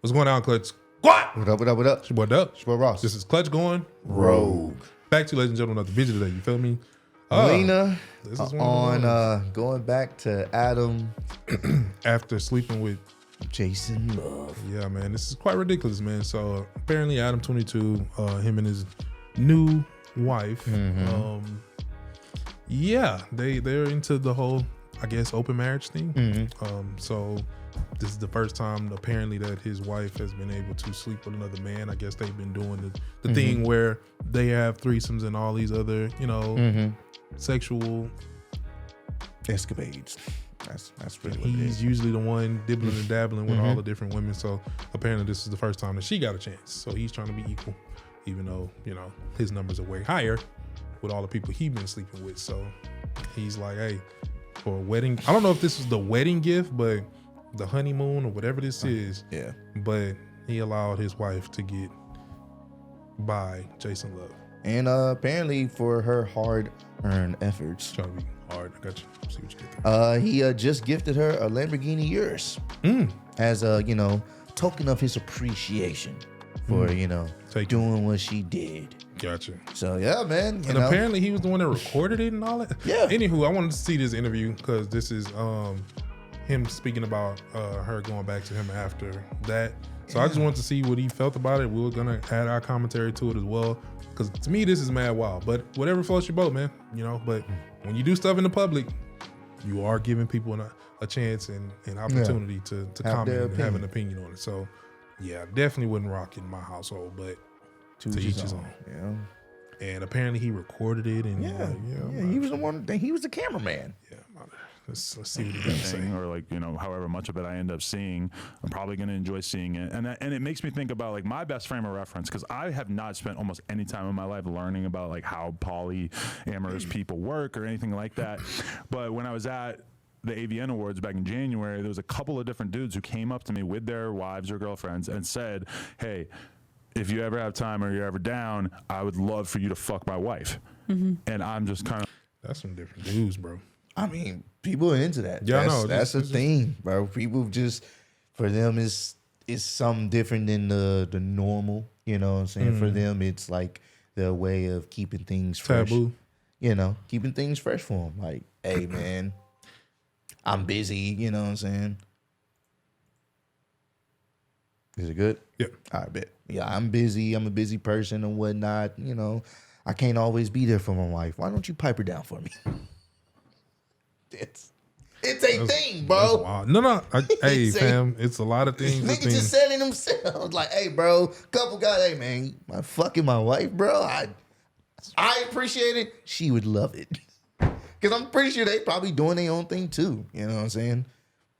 What's going on, Clutch? What? What up, what up, what up? It's your boy Dub. It's your boy Ross. This is Clutch going Rogue. Back to you, ladies and gentlemen, another video today. You feel me? Lena this is on going back to Adam after sleeping with Jason Love. Yeah, man, this is quite ridiculous, man. So apparently, Adam 22, him and his new wife, yeah, they're into the whole, I guess, open marriage thing. So this is the first time apparently that his wife has been able to sleep with another man. I guess they've been doing the thing where they have threesomes and all these other, sexual escapades. That's really what it he's is. usually the one dibbling and dabbling with all the different women. So apparently this is the first time that she got a chance. So he's trying to be equal, even though, his numbers are way higher with all the people he's been sleeping with. So he's like, hey, for a wedding, I don't know if this is the wedding gift, but the honeymoon or whatever this is. Yeah. But he allowed his wife to get by Jason Love. And apparently for her hard-earned efforts. Trying to be hard. I got you. See what you get there. He just gifted her a Lamborghini Urus as a, token of his appreciation for, doing what she did. Gotcha. So, yeah, man. And apparently he was the one that recorded it and all that. Yeah. Anywho, I wanted to see this interview because this is him speaking about her going back to him after that. So I just wanted to see what he felt about it. We were going to add our commentary to it as well. Because to me, this is mad wild. But whatever floats your boat, man. But when you do stuff in the public, you are giving people a chance and an opportunity to comment and have an opinion on it. So, yeah, definitely wouldn't rock in my household, but to each his own. Yeah. And apparently he recorded it. And he was the one. He was the cameraman. Yeah, let's see what he got to say. Or however much of it I end up seeing, I'm probably going to enjoy seeing it. And it makes me think about my best frame of reference, because I have not spent almost any time in my life learning about how polyamorous people work or anything like that. But when I was at the AVN Awards back in January, there was a couple of different dudes who came up to me with their wives or girlfriends and said, hey, if you ever have time or you're ever down, I would love for you to fuck my wife. And I'm just kind of... That's some different dudes, bro. I mean, people are into that. Yeah, I know. That's a thing, bro. People just, for them, is something different than the normal. You know what I'm saying? For them, it's like their way of keeping things fresh. Taboo. Keeping things fresh for them. Like, hey, man, I'm busy. You know what I'm saying? Is it good? Yeah. I bet. Yeah, I'm busy. I'm a busy person and whatnot. I can't always be there for my wife. Why don't you pipe her down for me? It's a thing, bro. No. Hey, fam, it's a lot of things. Niggas just selling themselves. Like, hey, bro, couple guys, hey, man, fucking my wife, bro. I appreciate it. She would love it. Because I'm pretty sure they probably doing their own thing, too. You know what I'm saying?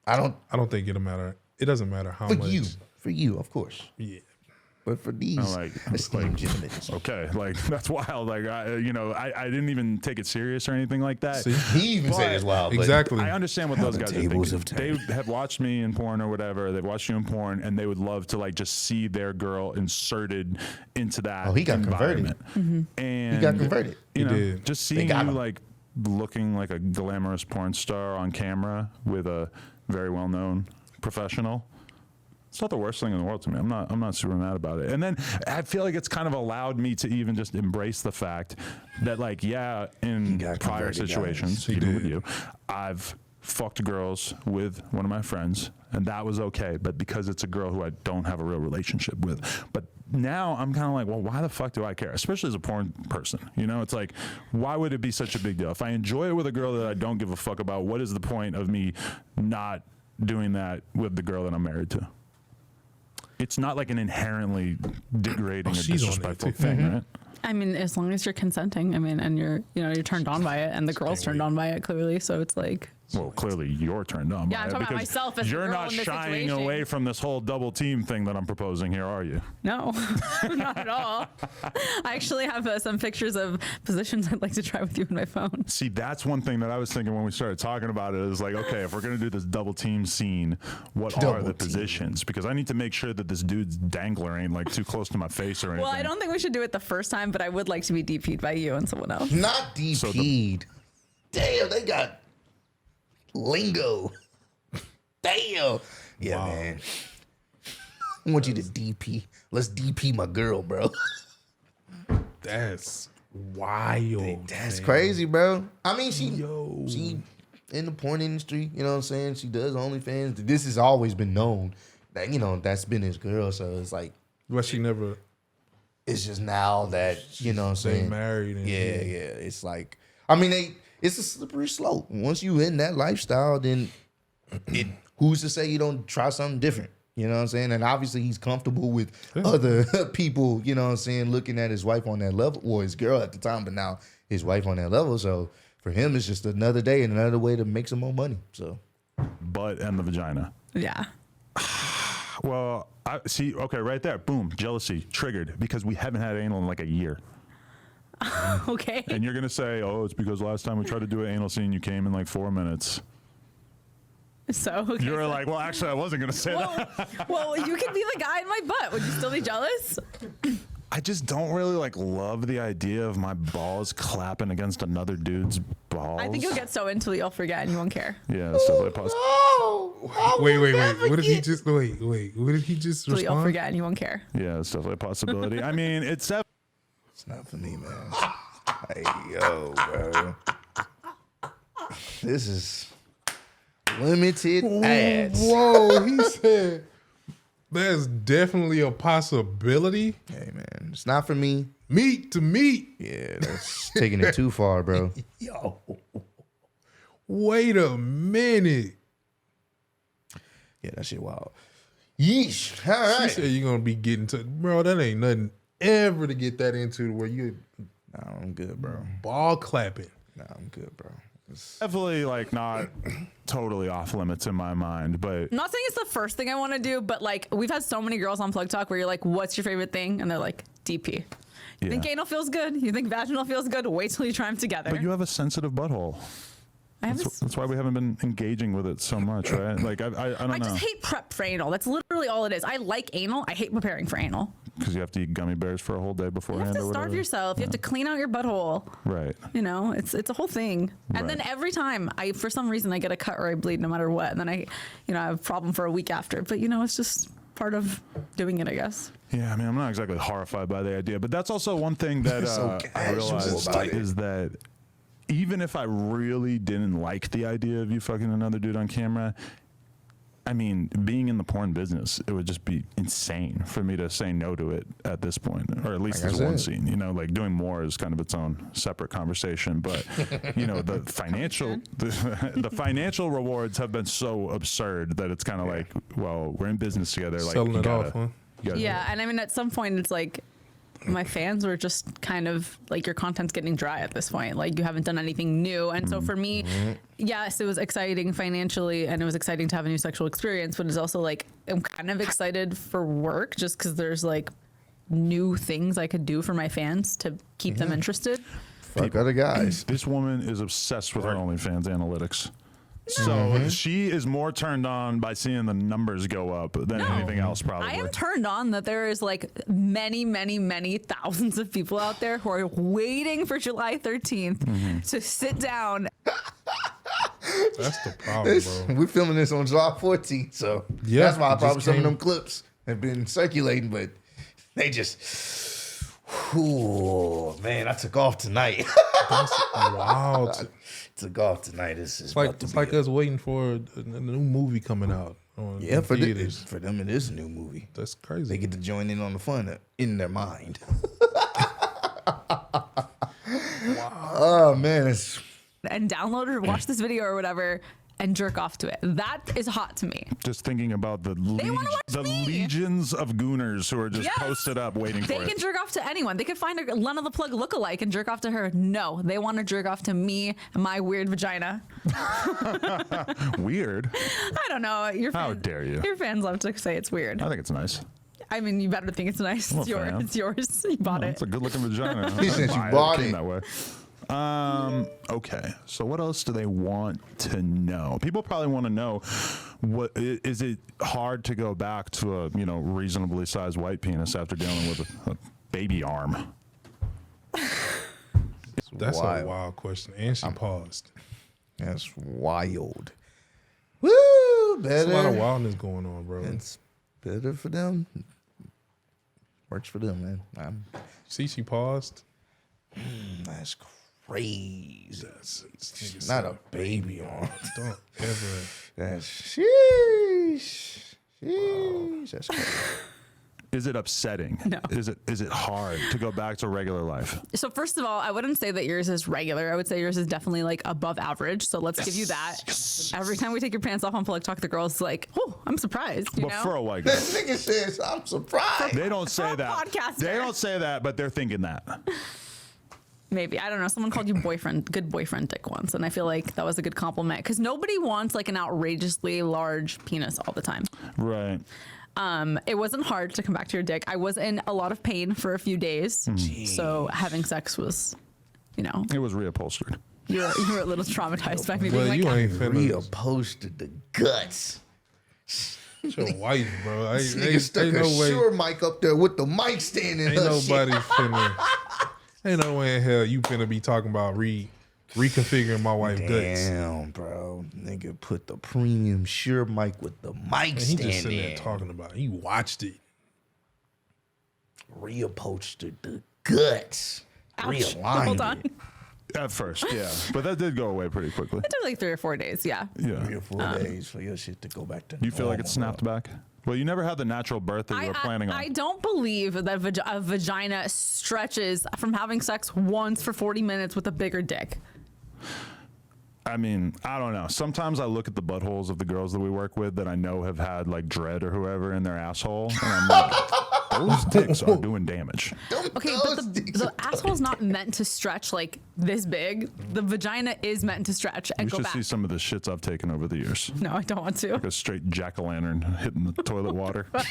I don't think it'll matter. It doesn't matter how much. For you, of course. Yeah. But for these esteemed gentlemen. Okay, that's wild. I didn't even take it serious or anything like that. See? He even said it's wild. Exactly. I understand what those guys are tables thinking. have They have watched me in porn or whatever. They've watched you in porn, and they would love to just see their girl inserted into that. Oh, he got environment. converted. And He got converted. You know, did. just seeing you looking like a glamorous porn star on camera with a very well-known professional. It's not the worst thing in the world to me. I'm not super mad about it. And then I feel like it's kind of allowed me to even just embrace the fact that in prior situations, even with you, I've fucked girls with one of my friends, and that was okay. But because it's a girl who I don't have a real relationship with, but now I'm kind of like, well, why the fuck do I care? Especially as a porn person, it's like, why would it be such a big deal? If I enjoy it with a girl that I don't give a fuck about, what is the point of me not doing that with the girl that I'm married to? It's not like an inherently degrading or disrespectful thing, right? I mean, as long as you're consenting, and you're turned on by it, and the girl's turned on by it clearly. So it's like, well, clearly you're turned on by it. I'm talking about myself as you're the girl not in this shying situation. away from this whole double team thing that I'm proposing here, are you? No, not at all. I actually have some pictures of positions I'd like to try with you on my phone. See, that's one thing that I was thinking when we started talking about it. Is like, okay, if we're gonna do this double team scene, what are the positions? Because I need to make sure that this dude's dangler ain't too close to my face or anything. Well, I don't think we should do it the first time, but I would like to be DP'd by you and someone else. Not DP'd. Damn, they got lingo. Damn. Yeah, man. I want you to DP. Let's DP my girl, bro. That's wild. That's man. crazy, bro. I mean, she Yo. in the porn industry, you know what I'm saying? She does OnlyFans. This has always been known that, you know, that's been his girl. So it's like, But she never it's just now that, you know what I'm they saying? married. And Yeah. It's like, I mean, it's a slippery slope. Once you in that lifestyle, then who's to say you don't try something different? You know what I'm saying? And obviously he's comfortable with other people, you know what I'm saying, looking at his wife on that level, or his girl at the time, but now his wife on that level. So for him, it's just another day and another way to make some more money. So Butt and the vagina. Yeah. Well, I see. Okay, right there. Boom. Jealousy triggered because we haven't had anal in like a year. Okay. And you're gonna say, "Oh, it's because last time we tried to do an anal scene, you came in like 4 minutes." So okay, You were like, "Well, actually, I wasn't gonna say that." well, you could be the guy in my butt. Would you still be jealous? I just don't really like love the idea of my balls clapping against another dude's balls. I think you'll get so into it you'll forget and you won't care. Yeah, that's definitely possible. Wait. What did he just wait? What did he just Till you'll respond? forget and you won't care. Yeah, it's definitely a possibility. I mean, it's it's not for me, man. Hey, yo, bro. This is limited ads. Whoa, he said there's definitely a possibility. Hey, man, it's not for me. Meat to meat. Yeah, that's taking it too far, bro. Yo. Wait a minute. Yeah, that shit wild. Yeesh. All She right. said you're gonna be getting to, bro. That ain't nothing ever to get that into where you Nah, I'm good, bro. ball clapping. Nah, I'm good, bro. It's- definitely like not totally off limits in my mind, but I'm not saying it's the first thing I want to do, but like we've had so many girls on Plug Talk where you're like, what's your favorite thing? And they're like, DP. You think anal feels good? You think vaginal feels good? Wait till you try them together. but you have a sensitive butthole. I have That's why we haven't been engaging with it so much, right? Like I don't I know, just hate prep for anal. That's literally all it is. I like anal. I hate preparing for anal. because you have to eat gummy bears for a whole day You beforehand have to or starve whatever. yourself. You have to clean out your butthole. Right. You know, it's a whole thing. And then Right. every time for some reason I get a cut or I bleed no matter what. And then I have a problem for a week after. But it's just part of doing it, I guess. Yeah, I mean, I'm not exactly horrified by the idea, but that's also one thing that So I casual realized about it. is that even if I really didn't like the idea of you fucking another dude on camera, I mean, being in the porn business, it would just be insane for me to say no to it at this point, or at least Like I as one said. scene. Like doing more is kind of its own separate conversation. But the financial, the financial rewards have been so absurd that it's kind of like, well, we're in business together. Like, Selling you it gotta- off, huh? you gotta do Yeah. And I mean, at some point, it's like my fans were just kind of like, your content's getting dry at this point. Like, you haven't done anything new. And so for me, yes, it was exciting financially and it was exciting to have a new sexual experience, but it's also like, I'm kind of excited for work just because there's like new things I could do for my fans to keep them interested. Fuck other guys. This woman is obsessed with her OnlyFans analytics. So she is more turned on by seeing the numbers go up than No. anything else, probably. I am turned on that there is like many, many, many thousands of people out there who are waiting for July 13th to sit down. That's the problem, bro. We're filming this on July 14th, so Yeah, that's why it just probably some of came- them clips have been circulating, but they just, ooh, man, I took off tonight. That's wild. Took off tonight. This is It's like us waiting for a new movie coming out. Yeah, in for theaters. for them, it is a new movie. That's They crazy. get to join in on the fun in their mind. Oh man, it's And download or watch this video or whatever and jerk off to it. That is hot to me. Just thinking about the, wanna watch me. legions of gooners who are just Yes. posted up waiting They for can it. jerk off to anyone. They could find a Lena the Plug lookalike and jerk off to her. No, they want to jerk off to me and my weird vagina. Weird. I don't know. How dare you. Your fans love to say it's weird. I think it's nice. I mean, you better think it's nice. I'm a It's yours. fan. It's yours. You bought it. It's a good looking vagina. Since you Why bought came it. that way. Okay. So what else do they want to know? People probably want to know is it hard to go back to a reasonably sized white penis after dealing with a baby arm? That's wild. a wild question. And she paused. That's wild. Woo, There's better. a lot of wildness going on, bro. It's better for them. Works for them, man. See, she paused. That's crazy. That's Not a baby on. Don't ever. That's sheesh. That's crazy. Is it upsetting? No. Is it hard to go back to regular life? So first of all, I wouldn't say that yours is regular. I would say yours is definitely like above average. So let's give you that. Every time we take your pants off on Plug Talk, the girls like, oh, I'm surprised. You But know? for a white girl, That nigga says, I'm surprised. they don't say For a that. podcaster. They don't say that, but they're thinking that. Maybe, I don't know. Someone called you good boyfriend dick once, and I feel like that was a good compliment because nobody wants like an outrageously large penis all the time. Right. It wasn't hard to come back to your dick. I was in a lot of pain for a few days, so having sex was, you know, It was reupholstered. you were a little traumatized by me being Well, like, you ain't finna. Reupholstered the guts. It's your wife, bro. This nigga stuck Ain't a no way. Shure mic up there with the mic stand in Ain't her shit. nobody finna. Ain't no way in hell you finna be talking about reconfiguring my wife's guts. Damn, bro. Nigga put the premium Shure mic with the mic And he stand just sitting there in. talking about it. He watched it. Reupholstered the guts. ouch. Realigned Hold on. it. At first, yeah. But that did go away pretty quickly. It took like 3 or 4 days. Yeah. Yeah. 3 or 4 days for your shit to go back to You feel like it normal, snapped back? Well, you never had the natural birth that you were planning on. I don't believe that a vagina stretches from having sex once for 40 minutes with a bigger dick. I mean, I don't know. Sometimes I look at the buttholes of the girls that we work with that I know have had like dread or whoever in their asshole, and I'm like, those dicks are doing damage. Okay, but the asshole's not meant to stretch like this big. The vagina is meant to stretch and You go should back. see some of the shits I've taken over the years. No, I don't want to. Like a straight jack-o'-lantern hitting the toilet water. All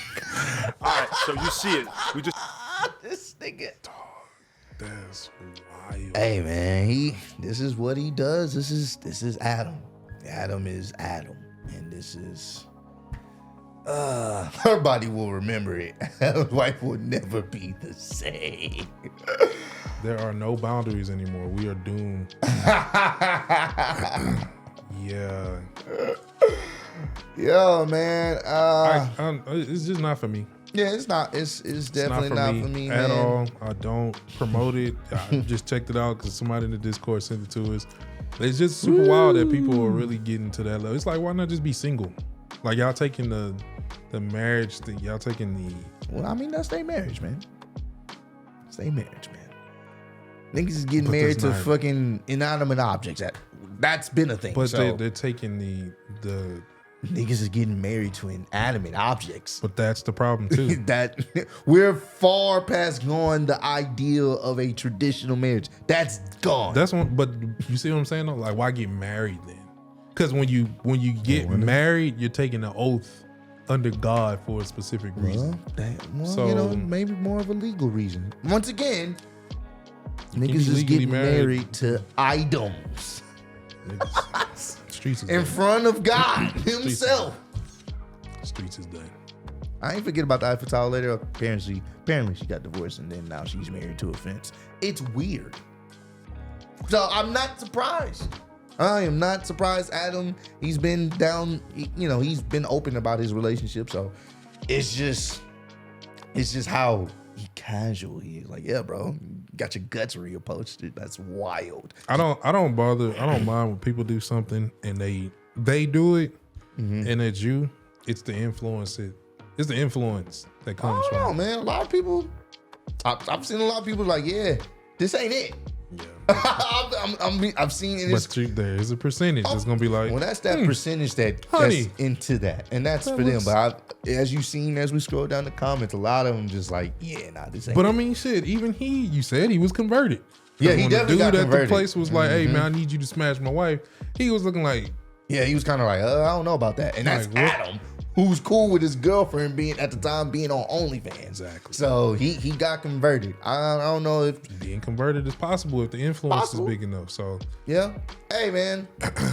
right, so you see it. We just This nigga. That's wild. Hey man, this is what he does. This is Adam. Adam is Adam. And this is her body will remember it. Her wife will never be the same. There are no boundaries anymore. We are doomed. Yeah. Yo, man. It's just not for me. Yeah, it's not. It's definitely not for me, at man. all. I don't promote it. I just checked it out because somebody in the Discord sent it to us. It's just super wild that people are really getting to that level. It's like, why not just be single? Like y'all taking the marriage thing. Y'all taking the. Well, I mean, that's their marriage, man. It's their marriage, man. Niggas is getting But married to that's not- fucking inanimate objects. That's been a thing. But So they're taking the. niggas is getting married to inanimate objects. But that's the problem too. That we're far past gone the ideal of a traditional marriage. That's gone. That's one. But you see what I'm saying though? Like, why get married then? Because when you get married, you're taking an oath under God for a specific reason. So, you know, maybe more of a legal reason. Once again, can be niggas is legally getting married. married to items Niggas, streets is in done. front of God himself. Streets is done. I ain't forget about the Eiffel Tower later. Apparently she got divorced and then now she's married to a fence. It's weird. So I'm not surprised. I am not surprised. Adam, he's been down, he's been open about his relationship. So it's just how casual he is. Like, yeah, bro, got your guts reposted. That's wild. I don't mind when people do something and they do it and it's you. It's the influence. It's the influence that I comes don't know, from. man. A lot of people, I've seen a lot of people like, yeah, this ain't it. Yeah. I've seen it. But there is a percentage that's gonna be like, Well, that's that percentage that's honey. into that, and that's That for them. looks- But as you've seen, as we scroll down the comments, a lot of them just like, yeah, nah, this ain't. but it. I mean, shit. Even you said he was converted. 'Cause Yeah, he when definitely the got dude at converted. the place was like, "Hey man, I need you to smash my wife." He was looking like, Yeah, he was kind of like, I don't know about that, and that's Like, what? Adam, who's cool with his girlfriend being on OnlyFans. Exactly. So he got converted. I don't know if being converted is possible if the influence Possible. is big enough. So yeah. Hey man,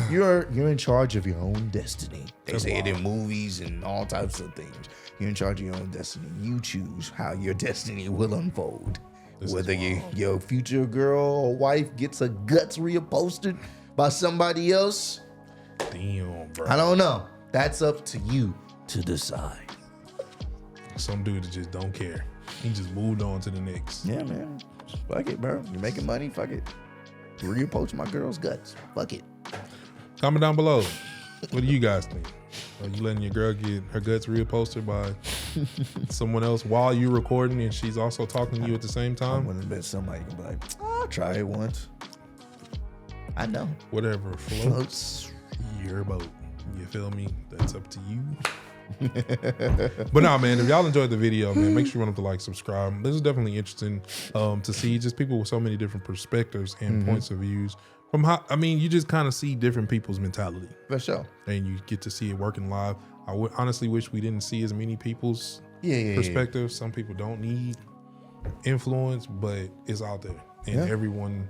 you're in charge of your own destiny. They That's say it in wild. movies and all types of things. You're in charge of your own destiny. You choose how your destiny will unfold. This is Whether wild. your future girl or wife gets her guts reposted by somebody else, damn, bro. I don't know. That's up to you to decide. some dude that just don't care. He just moved on to the next. Yeah, man. Fuck it, bro. You're making money. Fuck it. Repoach my girl's guts. Fuck it. Comment down below. What do you guys think? Are you letting your girl get her guts reposted by someone else while you're recording and she's also talking to you at the same I'm time? gonna bet somebody can be like, I'll try it once. I know. Whatever floats your boat. You feel me? That's up to you. But nah, man, if y'all enjoyed the video, man, make sure you run up to like, subscribe. This is definitely interesting to see just people with so many different perspectives and points of views. From how, I mean, you just kind of see different people's mentality. For sure. And you get to see it working live. I would honestly wish we didn't see as many people's Yeah. perspectives. Some people don't need influence, but it's out there. And everyone,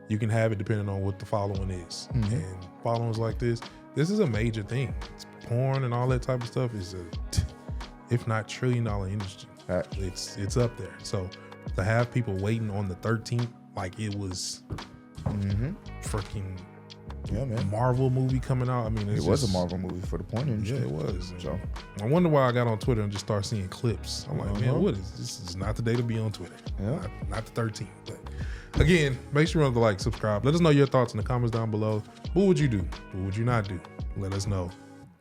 you can have it depending on what the following is. And followings like this is a major thing. It's porn and all that type of stuff is a, if not $1 trillion industry. It's up there. So to have people waiting on the 13th, like it was freaking Marvel movie coming out. I mean, It was a Marvel movie for the porn industry. Yeah, it was. So I wonder why I got on Twitter and just started seeing clips. I'm like, man, what is this? Is not the day to be on Twitter. Not the 13th. But again, make sure you run the like, subscribe. Let us know your thoughts in the comments down below. What would you do? What would you not do? Let us know.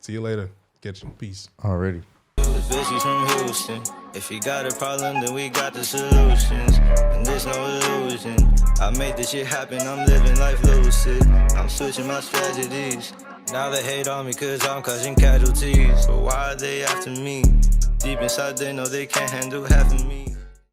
See you later. Catch you. Peace. already. Bitches from Houston. If you got a problem, then we got the solutions. And there's no illusion. I made this shit happen, I'm living life lucid. I'm switching my strategies. Now they hate on me cause I'm causing casualties. But why are they after me? Deep inside they know they can't handle half of me.